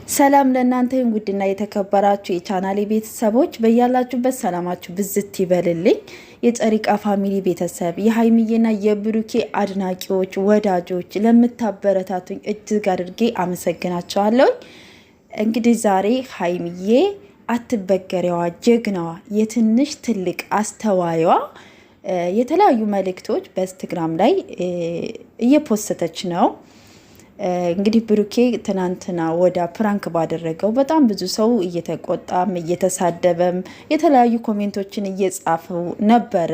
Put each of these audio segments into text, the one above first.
ሰላም ለእናንተ ውድና የተከበራችሁ የቻናሌ ቤተሰቦች በያላችሁበት ሰላማችሁ ብዝት ይበልልኝ። የጨሪቃ ፋሚሊ ቤተሰብ የሀይሚዬና የብሩኬ አድናቂዎች ወዳጆች ለምታበረታቱኝ እጅግ አድርጌ አመሰግናችኋለሁ። እንግዲህ ዛሬ ሀይሚዬ አትበገሬዋ ጀግናዋ የትንሽ ትልቅ አስተዋይዋ የተለያዩ መልእክቶች በኢንስታግራም ላይ እየፖስተች ነው። እንግዲህ ብሩኬ ትናንትና ወዳ ፕራንክ ባደረገው በጣም ብዙ ሰው እየተቆጣም እየተሳደበም የተለያዩ ኮሜንቶችን እየጻፈው ነበረ።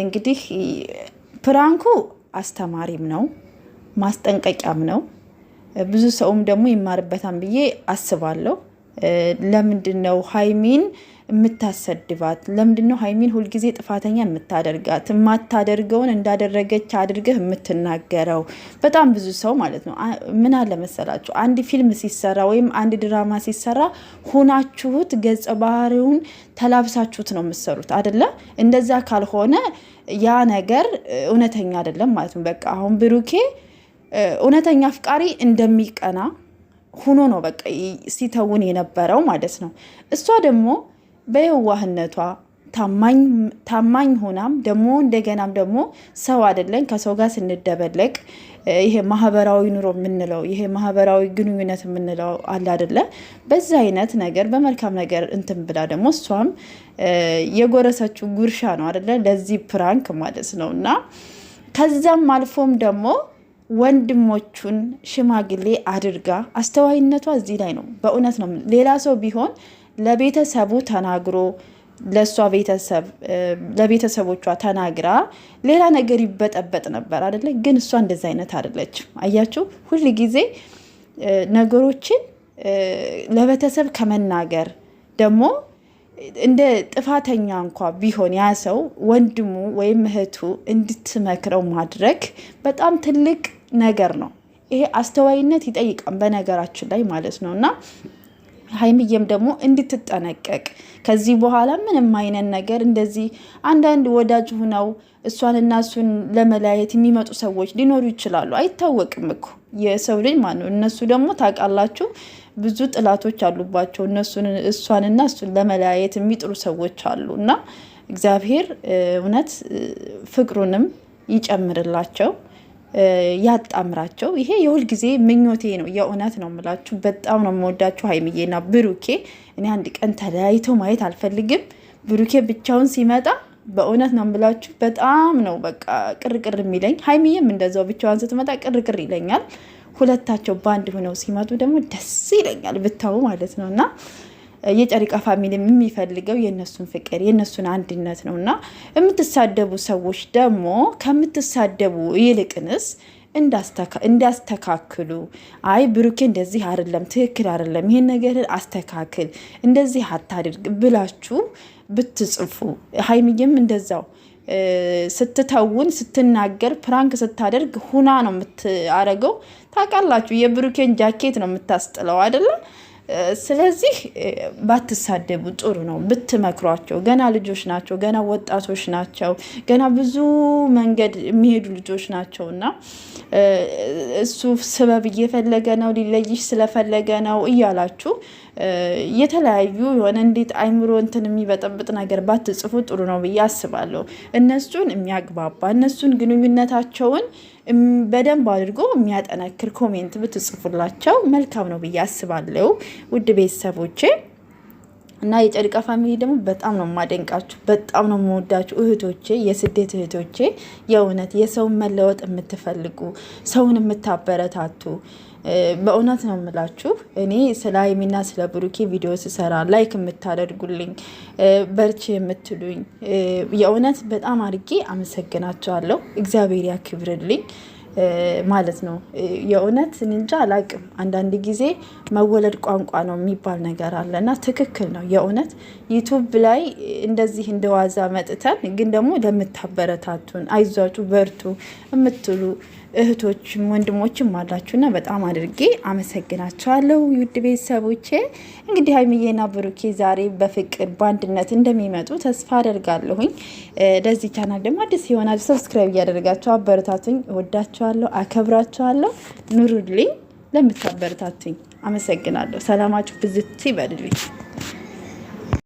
እንግዲህ ፕራንኩ አስተማሪም ነው ማስጠንቀቂያም ነው። ብዙ ሰውም ደግሞ ይማርበታል ብዬ አስባለሁ። ለምንድነው ሀይሚን የምታሰድባት? ለምንድነው ሀይሚን ሁልጊዜ ጥፋተኛ የምታደርጋት? የማታደርገውን እንዳደረገች አድርገህ የምትናገረው? በጣም ብዙ ሰው ማለት ነው። ምን አለ መሰላችሁ፣ አንድ ፊልም ሲሰራ ወይም አንድ ድራማ ሲሰራ ሆናችሁት ገጸ ባህሪውን ተላብሳችሁት ነው የምትሰሩት አይደለ? እንደዛ ካልሆነ ያ ነገር እውነተኛ አይደለም ማለት ነው። በቃ አሁን ብሩኬ እውነተኛ አፍቃሪ እንደሚቀና ሆኖ ነው በቃ ሲተውን የነበረው ማለት ነው። እሷ ደግሞ በየዋህነቷ ታማኝ ሆናም ደግሞ እንደገናም ደግሞ ሰው አይደለን ከሰው ጋር ስንደበለቅ ይሄ ማህበራዊ ኑሮ የምንለው ይሄ ማህበራዊ ግንኙነት የምንለው አለ አይደለ? በዛ አይነት ነገር በመልካም ነገር እንትን ብላ ደግሞ እሷም የጎረሰችው ጉርሻ ነው አይደለ? ለዚህ ፕራንክ ማለት ነው። እና ከዛም አልፎም ደግሞ ወንድሞቹን ሽማግሌ አድርጋ አስተዋይነቷ እዚህ ላይ ነው። በእውነት ነው። ሌላ ሰው ቢሆን ለቤተሰቡ ተናግሮ ለሷ ቤተሰብ ለቤተሰቦቿ ተናግራ ሌላ ነገር ይበጠበጥ ነበር አይደለ? ግን እሷ እንደዛ አይነት አይደለችም። አያችሁ፣ ሁሉ ጊዜ ነገሮችን ለቤተሰብ ከመናገር ደግሞ እንደ ጥፋተኛ እንኳ ቢሆን ያ ሰው ወንድሙ ወይም እህቱ እንድትመክረው ማድረግ በጣም ትልቅ ነገር ነው። ይሄ አስተዋይነት ይጠይቃል በነገራችን ላይ ማለት ነው። እና ሀይሚዬም ደግሞ እንድትጠነቀቅ ከዚህ በኋላ ምንም አይነት ነገር እንደዚህ አንዳንድ ወዳጅ ሆነው እሷንና እሱን ለመለያየት የሚመጡ ሰዎች ሊኖሩ ይችላሉ። አይታወቅም እኮ የሰው ልጅ ማለት ነው። እነሱ ደግሞ ታውቃላችሁ ብዙ ጥላቶች አሉባቸው። እሷንና እሱን ለመለያየት የሚጥሩ ሰዎች አሉ። እና እግዚአብሔር እውነት ፍቅሩንም ይጨምርላቸው ያጣምራቸው። ይሄ የሁል ጊዜ ምኞቴ ነው። የእውነት ነው የምላችሁ። በጣም ነው የምወዳችሁ ሀይሚዬና ብሩኬ። እኔ አንድ ቀን ተለያይተው ማየት አልፈልግም። ብሩኬ ብቻውን ሲመጣ በእውነት ነው የምላችሁ በጣም ነው በቃ ቅርቅር የሚለኝ። ሀይሚዬም እንደዛው ብቻዋን ስትመጣ ቅርቅር ይለኛል። ሁለታቸው ባንድ ሆነው ሲመጡ ደግሞ ደስ ይለኛል ብታው ማለት ነው። እና የጨሪቃ ፋሚሊ የሚፈልገው የነሱን ፍቅር የነሱን አንድነት ነው። እና የምትሳደቡ ሰዎች ደግሞ ከምትሳደቡ ይልቅንስ እንዳስተካክሉ፣ አይ ብሩኬ እንደዚህ አይደለም ትክክል አይደለም ይሄን ነገር አስተካክል እንደዚህ አታድርግ ብላችሁ ብትጽፉ፣ ሀይሚዬም እንደዛው ስትተውን ስትናገር ፕራንክ ስታደርግ ሁና ነው የምታረገው። ታውቃላችሁ የብሩኬን ጃኬት ነው የምታስጥለው አይደለም? ስለዚህ ባትሳደቡ ጥሩ ነው። ብትመክሯቸው፣ ገና ልጆች ናቸው፣ ገና ወጣቶች ናቸው፣ ገና ብዙ መንገድ የሚሄዱ ልጆች ናቸው። እና እሱ ስበብ እየፈለገ ነው ሊለይሽ ስለፈለገ ነው እያላችሁ የተለያዩ የሆነ እንዴት አይምሮ እንትን የሚበጠብጥ ነገር ባትጽፉ ጥሩ ነው ብዬ አስባለሁ። እነሱን የሚያግባባ እነሱን ግንኙነታቸውን በደንብ አድርጎ የሚያጠነክር ኮሜንት ብትጽፉላቸው መልካም ነው ብዬ አስባለሁ። ውድ ቤተሰቦቼ እና የጨሪቃ ፋሚሊ ደግሞ በጣም ነው የማደንቃችሁ፣ በጣም ነው የምወዳችሁ እህቶቼ፣ የስደት እህቶቼ፣ የእውነት የሰውን መለወጥ የምትፈልጉ ሰውን የምታበረታቱ በእውነት ነው የምላችሁ። እኔ ስለ ሀይሚና ስለ ብሩኬ ቪዲዮ ስሰራ ላይክ የምታደርጉልኝ በርቺ የምትሉኝ የእውነት በጣም አድርጌ አመሰግናቸዋለሁ። እግዚአብሔር ያክብርልኝ ማለት ነው። የእውነት እንጃ አላቅም። አንዳንድ ጊዜ መወለድ ቋንቋ ነው የሚባል ነገር አለ እና ትክክል ነው። የእውነት ዩቱብ ላይ እንደዚህ እንደዋዛ መጥተን ግን ደግሞ ለምታበረታቱን አይዟችሁ በርቱ የምትሉ እህቶችም ወንድሞችም አላችሁና በጣም አድርጌ አመሰግናቸዋለሁ። ውድ ቤተሰቦቼ እንግዲህ ሀይሚዬና ብሩኬ ዛሬ በፍቅር በአንድነት እንደሚመጡ ተስፋ አደርጋለሁኝ። ለዚህ ቻናል ደግሞ አዲስ ይሆናል ሰብስክራይብ እያደረጋችሁ አበረታቱኝ። እወዳችኋለሁ፣ አከብራችኋለሁ። ኑሩልኝ ለምታበረታቱኝ አመሰግናለሁ። ሰላማችሁ ብዝት ይበልልኝ።